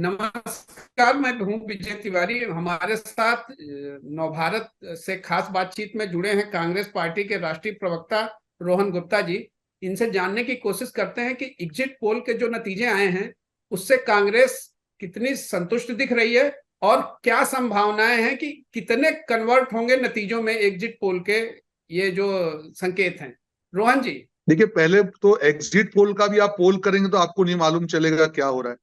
नमस्कार, मैं हूँ विजय तिवारी। हमारे साथ नवभारत से खास बातचीत में जुड़े हैं कांग्रेस पार्टी के राष्ट्रीय प्रवक्ता रोहन गुप्ता जी। इनसे जानने की कोशिश करते हैं कि एग्जिट पोल के जो नतीजे आए हैं उससे कांग्रेस कितनी संतुष्ट दिख रही है और क्या संभावनाएं हैं कि कितने कन्वर्ट होंगे नतीजों में एग्जिट पोल के ये जो संकेत हैं। रोहन जी। देखिए, पहले तो एग्जिट पोल का भी आप पोल करेंगे तो आपको नहीं मालूम चलेगा क्या हो रहा है।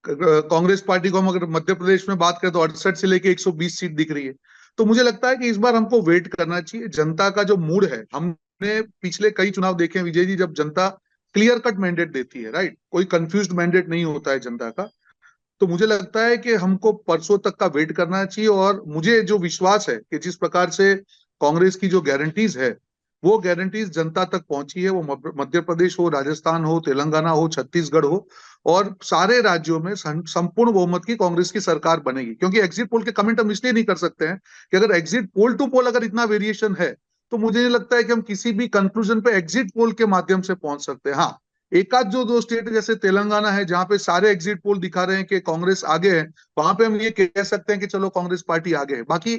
कांग्रेस पार्टी को हम अगर मध्य प्रदेश में बात करें तो 68 से लेके 120 सीट दिख रही है। तो मुझे लगता है कि इस बार हमको वेट करना चाहिए। जनता का जो मूड है, हमने पिछले कई चुनाव देखे हैं विजय जी, जब जनता क्लियर कट मैंडेट देती है, राइट, कोई कंफ्यूज्ड मैंडेट नहीं होता है जनता का। तो मुझे लगता है कि हमको परसों तक का वेट करना चाहिए। और मुझे जो विश्वास है कि जिस प्रकार से कांग्रेस की जो गारंटीज है, वो गारंटीज जनता तक पहुंची है, वो मध्य प्रदेश हो, राजस्थान हो, तेलंगाना हो, छत्तीसगढ़ हो, और सारे राज्यों में संपूर्ण बहुमत की कांग्रेस की सरकार बनेगी। क्योंकि एग्जिट पोल के कमेंट हम इसलिए नहीं कर सकते हैं कि अगर एग्जिट पोल टू पोल अगर इतना वेरिएशन है तो मुझे नहीं लगता है कि हम किसी भी कंक्लूजन पे एग्जिट पोल के माध्यम से पहुंच सकते हैं। हाँ, एक आध जो दो स्टेट जैसे तेलंगाना है जहां पे सारे एग्जिट पोल दिखा रहे हैं कि कांग्रेस आगे है, वहां पे हम ये कह सकते हैं कि चलो कांग्रेस पार्टी आगे है। बाकी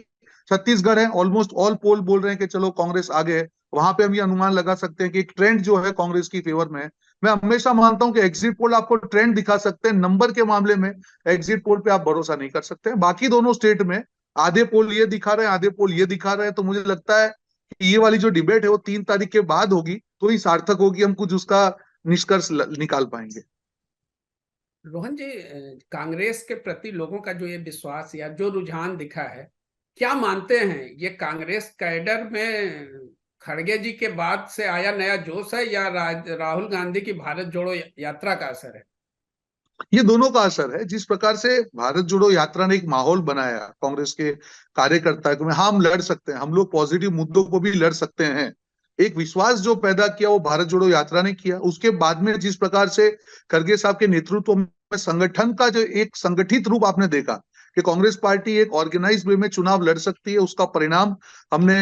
छत्तीसगढ़ है, ऑलमोस्ट ऑल पोल बोल रहे हैं कि चलो कांग्रेस आगे है। वहां पे हम ये अनुमान लगा सकते हैं कि एक ट्रेंड जो है कांग्रेस की फेवर में है। मैं हमेशा मानता हूं कि एग्जिट पोल आपको ट्रेंड दिखा सकते हैं, नंबर के मामले में एग्जिट पोल पे आप भरोसा नहीं कर सकते हैं। बाकी दोनों स्टेट में आधे पोल ये दिखा रहे हैं, आधे पोल ये दिखा रहे हैं। तो मुझे लगता है कि ये वाली जो डिबेट है वो 3 तारीख के बाद होगी, तो ही सार्थक होगी, हम कुछ उसका निष्कर्ष निकाल पाएंगे। रोहन जी, कांग्रेस के प्रति लोगों का जो ये विश्वास या जो रुझान दिखा है, क्या मानते हैं ये कांग्रेस कैडर में खड़गे जी के बाद से आया नया जोश है या राहुल गांधी की भारत जोड़ो यात्रा का असर है? ये दोनों का असर है। जिस प्रकार से भारत जोड़ो यात्रा ने एक माहौल बनाया कांग्रेस के कार्यकर्ता को, हाँ हम लड़ सकते हैं, हम लोग पॉजिटिव मुद्दों को भी लड़ सकते हैं, एक विश्वास जो पैदा किया वो भारत जोड़ो यात्रा ने किया। उसके बाद में जिस प्रकार से खड़गे साहब के नेतृत्व में संगठन का जो एक संगठित रूप आपने देखा कि कांग्रेस पार्टी एक ऑर्गेनाइज वे में चुनाव लड़ सकती है, उसका परिणाम हमने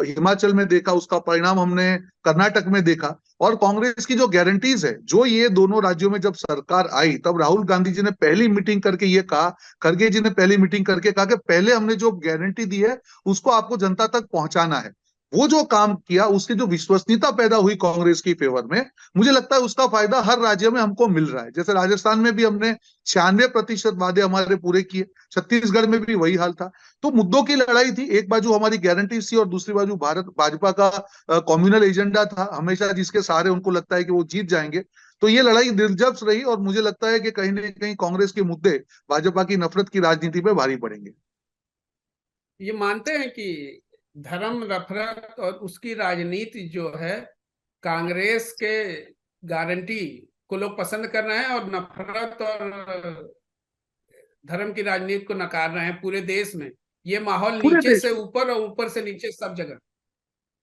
हिमाचल में देखा, उसका परिणाम हमने कर्नाटक में देखा। और कांग्रेस की जो गारंटीज है, जो ये दोनों राज्यों में जब सरकार आई तब राहुल गांधी जी ने पहली मीटिंग करके ये कहा, खड़गे जी ने पहली मीटिंग करके कहा कि पहले हमने जो गारंटी दी है उसको आपको जनता तक पहुंचाना है। वो जो काम किया, उसकी जो विश्वसनीयता पैदा हुई कांग्रेस की फेवर में, मुझे लगता है उसका फायदा हर राज्य में हमको मिल रहा है। जैसे राजस्थान में भी हमने 96% वादे हमारे पूरे किए, छत्तीसगढ़ में भी वही हाल था। तो मुद्दों की लड़ाई थी, एक बाजू हमारी गारंटी थी और दूसरी बाजू भारत भाजपा का कम्युनल एजेंडा था हमेशा, जिसके सहारे उनको लगता है कि वो जीत जाएंगे। तो ये लड़ाई दिलचस्प रही और मुझे लगता है कि कहीं ना कहीं कांग्रेस के मुद्दे भाजपा की नफरत की राजनीति में भारी पड़ेंगे। ये मानते हैं कि धर्म नफरत और उसकी राजनीति जो है कांग्रेस के गारंटी को लोग पसंद कर रहे हैं और नफरत और धर्म की राजनीति को नकार रहे हैं पूरे देश में। ये माहौल पूरे नीचे देश से में ऊपर और ऊपर से नीचे सब जगह।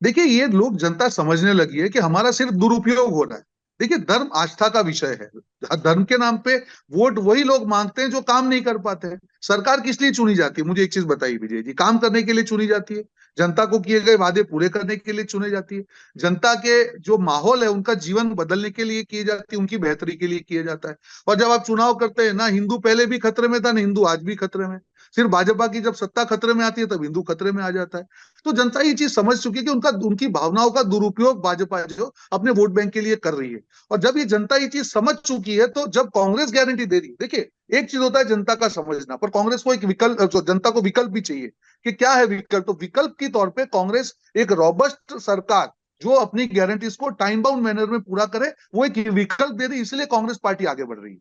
देखिए, ये लोग जनता समझने लगी है कि हमारा सिर्फ दुरुपयोग हो रहा है। देखिए, धर्म आस्था का विषय है। धर्म के नाम पे वोट वही लोग मांगते हैं जो काम नहीं कर पाते हैं। सरकार किस लिए चुनी जाती है, मुझे एक चीज बताइए विजय जी, काम करने के लिए चुनी जाती है। जनता को किए गए वादे पूरे करने के लिए चुनी जाती है। जनता के जो माहौल है उनका जीवन बदलने के लिए किए जाती है, उनकी बेहतरी के लिए किया जाता है। और जब आप चुनाव करते हैं ना, हिंदू पहले भी खतरे में था, ना हिंदू आज भी खतरे में। सिर्फ भाजपा की जब सत्ता खतरे में आती है तब हिंदू खतरे में आ जाता है। तो जनता ये चीज समझ चुकी है कि उनका उनकी भावनाओं का दुरुपयोग भाजपा जो अपने वोट बैंक के लिए कर रही है। और जब ये जनता ये चीज समझ चुकी है, तो जब कांग्रेस गारंटी दे रही है, देखिए एक चीज होता है जनता का समझना, पर कांग्रेस को एक विकल्प, जनता को विकल्प भी चाहिए कि क्या है विकल्प। तो विकल्प के तौर पर कांग्रेस एक रॉबस्ट सरकार जो अपनी गारंटीज को टाइम बाउंड मैनर में पूरा करे, वो एक विकल्प दे रही है, इसलिए कांग्रेस पार्टी आगे बढ़ रही है।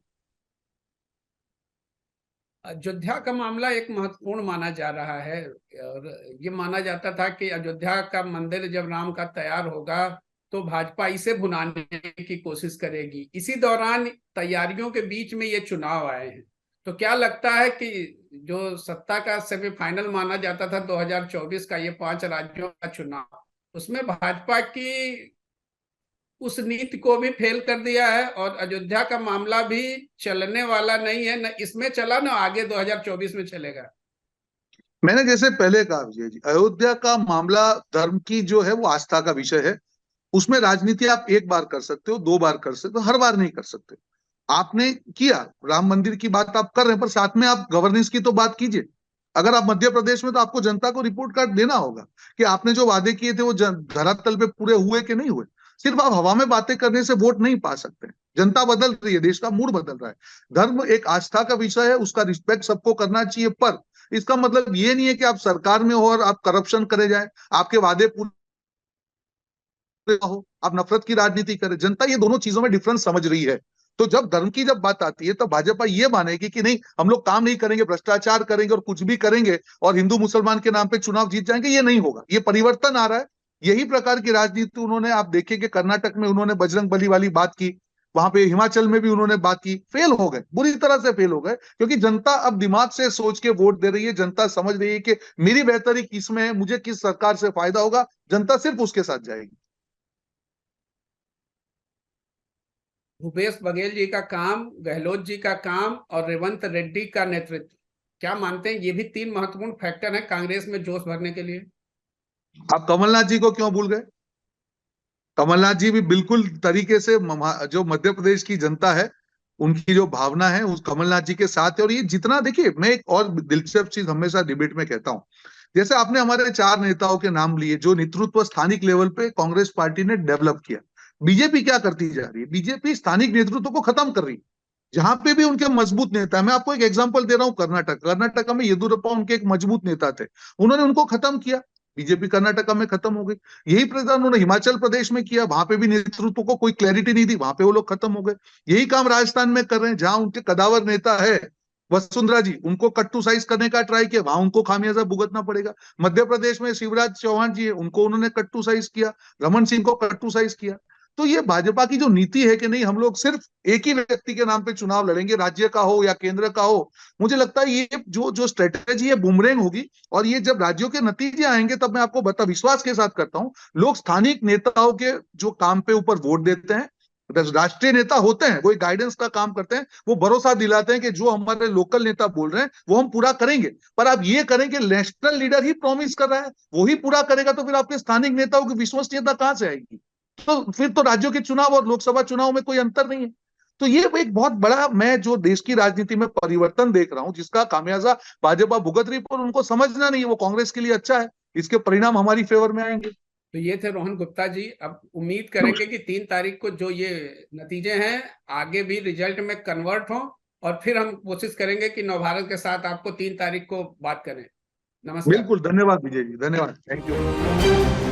अयोध्या का मामला एक महत्वपूर्ण माना जा रहा है और ये माना जाता था कि अयोध्या का मंदिर जब राम का तैयार होगा तो भाजपा इसे भुनाने की कोशिश करेगी। इसी दौरान तैयारियों के बीच में ये चुनाव आए हैं। तो क्या लगता है कि जो सत्ता का सेमीफाइनल माना जाता था 2024 का, ये 5 राज्यों का चुनाव, उसमें भाजपा की उस नीति को भी फेल कर दिया है और अयोध्या का मामला भी चलने वाला नहीं है, न इसमें चला न आगे 2024 में चलेगा? मैंने जैसे पहले कहा विजय जी, अयोध्या का मामला धर्म की जो है वो आस्था का विषय है। उसमें राजनीति आप एक बार कर सकते हो, 2 बार कर सकते हो, हर बार नहीं कर सकते। आपने किया, राम मंदिर की बात आप कर रहे हैं, पर साथ में आप गवर्नेंस की तो बात कीजिए। अगर आप मध्य प्रदेश में, तो आपको जनता को रिपोर्ट कार्ड देना होगा कि आपने जो वादे किए थे वो धरातल पे पूरे हुए कि नहीं हुए। सिर्फ आप हवा में बातें करने से वोट नहीं पा सकते। जनता बदल रही है, देश का मूड बदल रहा है। धर्म एक आस्था का विषय है, उसका रिस्पेक्ट सबको करना चाहिए, पर इसका मतलब ये नहीं है कि आप सरकार में हो और आप करप्शन करे जाए, आपके वादे पूरे हो, आप नफरत की राजनीति करें। जनता ये दोनों चीजों में डिफरेंस समझ रही है। तो जब धर्म की जब बात आती है, तो भाजपा ये मानेगी कि नहीं, हम लोग काम नहीं करेंगे, भ्रष्टाचार करेंगे और कुछ भी करेंगे और हिंदू मुसलमान के नाम पे चुनाव जीत जाएंगे, ये नहीं होगा। ये परिवर्तन आ रहा है। यही प्रकार की राजनीति उन्होंने, आप देखिए कि कर्नाटक में उन्होंने बजरंग बली वाली बात की, वहां पे हिमाचल में भी उन्होंने बात की, फेल हो गए, बुरी तरह से फेल हो गए, क्योंकि जनता अब दिमाग से सोच के वोट दे रही है। जनता समझ रही है कि मेरी बेहतरी किसमें है, मुझे किस सरकार से फायदा होगा, जनता सिर्फ उसके साथ जाएगी। भूपेश बघेल जी का काम, गहलोत जी का काम और रेवंत रेड्डी का नेतृत्व, क्या मानते हैं ये भी तीन महत्वपूर्ण फैक्टर हैं कांग्रेस में जोश भरने के लिए? आप कमलनाथ जी को क्यों भूल गए? कमलनाथ जी भी बिल्कुल तरीके से जो मध्य प्रदेश की जनता है, उनकी जो भावना है उस कमलनाथ जी के साथ है। और ये जितना, देखिए, मैं एक और दिलचस्प चीज हमेशा डिबेट में कहता हूं, जैसे आपने हमारे 4 नेताओं के नाम लिए जो नेतृत्व स्थानिक लेवल पे कांग्रेस पार्टी ने डेवलप किया। बीजेपी क्या करती जा रही है? बीजेपी स्थानिक नेतृत्व को खत्म कर रही है। जहां पे भी उनके मजबूत नेता है, मैं आपको एक एग्जांपल दे रहा हूं, कर्नाटक में येदुरप्पा उनके एक मजबूत नेता थे, उन्होंने उनको खत्म किया। बीजेपी कर्नाटक में खत्म हो गई। यही प्रकार उन्होंने हिमाचल प्रदेश में किया, वहां पे भी नेतृत्व को कोई क्लैरिटी नहीं दी, वहां पे वो लोग खत्म हो गए। यही काम राजस्थान में कर रहे हैं, जहां उनके कदावर नेता है वसुंधरा जी, उनको कट्टू साइज करने का ट्राई किया, वहां उनको खामियाजा भुगतना पड़ेगा। मध्य प्रदेश में शिवराज चौहान जी है, उनको उन्होंने कट्टू साइज किया, रमन सिंह को कट्टू साइज किया। तो ये भाजपा की जो नीति है कि नहीं, हम लोग सिर्फ एक ही व्यक्ति के नाम पे चुनाव लड़ेंगे, राज्य का हो या केंद्र का हो, मुझे लगता है ये जो जो स्ट्रेटेजी है बुमरेंग होगी। और ये जब राज्यों के नतीजे आएंगे, तब मैं आपको विश्वास के साथ करता हूं, लोग स्थानिक नेताओं के जो काम पे ऊपर वोट देते हैं, राष्ट्रीय नेता होते हैं, वो एक गाइडेंस का काम करते हैं, वो भरोसा दिलाते हैं कि जो हमारे लोकल नेता बोल रहे हैं वो हम पूरा करेंगे। पर आप ये करें कि नेशनल लीडर ही प्रॉमिस कर रहा है, वो ही पूरा करेगा, तो फिर आपके स्थानिक नेताओं की विश्वसनीयता कहां से आएगी? तो फिर तो राज्यों के चुनाव और लोकसभा चुनाव में कोई अंतर नहीं है। तो ये एक बहुत बड़ा, मैं जो देश की राजनीति में परिवर्तन देख रहा हूं, जिसका खामियाजा भाजपा भुगत रही, पर उनको समझना नहीं है वो कांग्रेस के लिए अच्छा है, इसके परिणाम हमारी फेवर में आएंगे। तो ये थे रोहन गुप्ता जी। अब उम्मीद करेंगे कि 3 तारीख को जो ये नतीजे हैं आगे भी रिजल्ट में कन्वर्ट हो, और फिर हम कोशिश करेंगे कि नवभारत के साथ आपको 3 तारीख को बात करें। नमस्कार। बिल्कुल, धन्यवाद विजय जी, धन्यवाद, थैंक यू।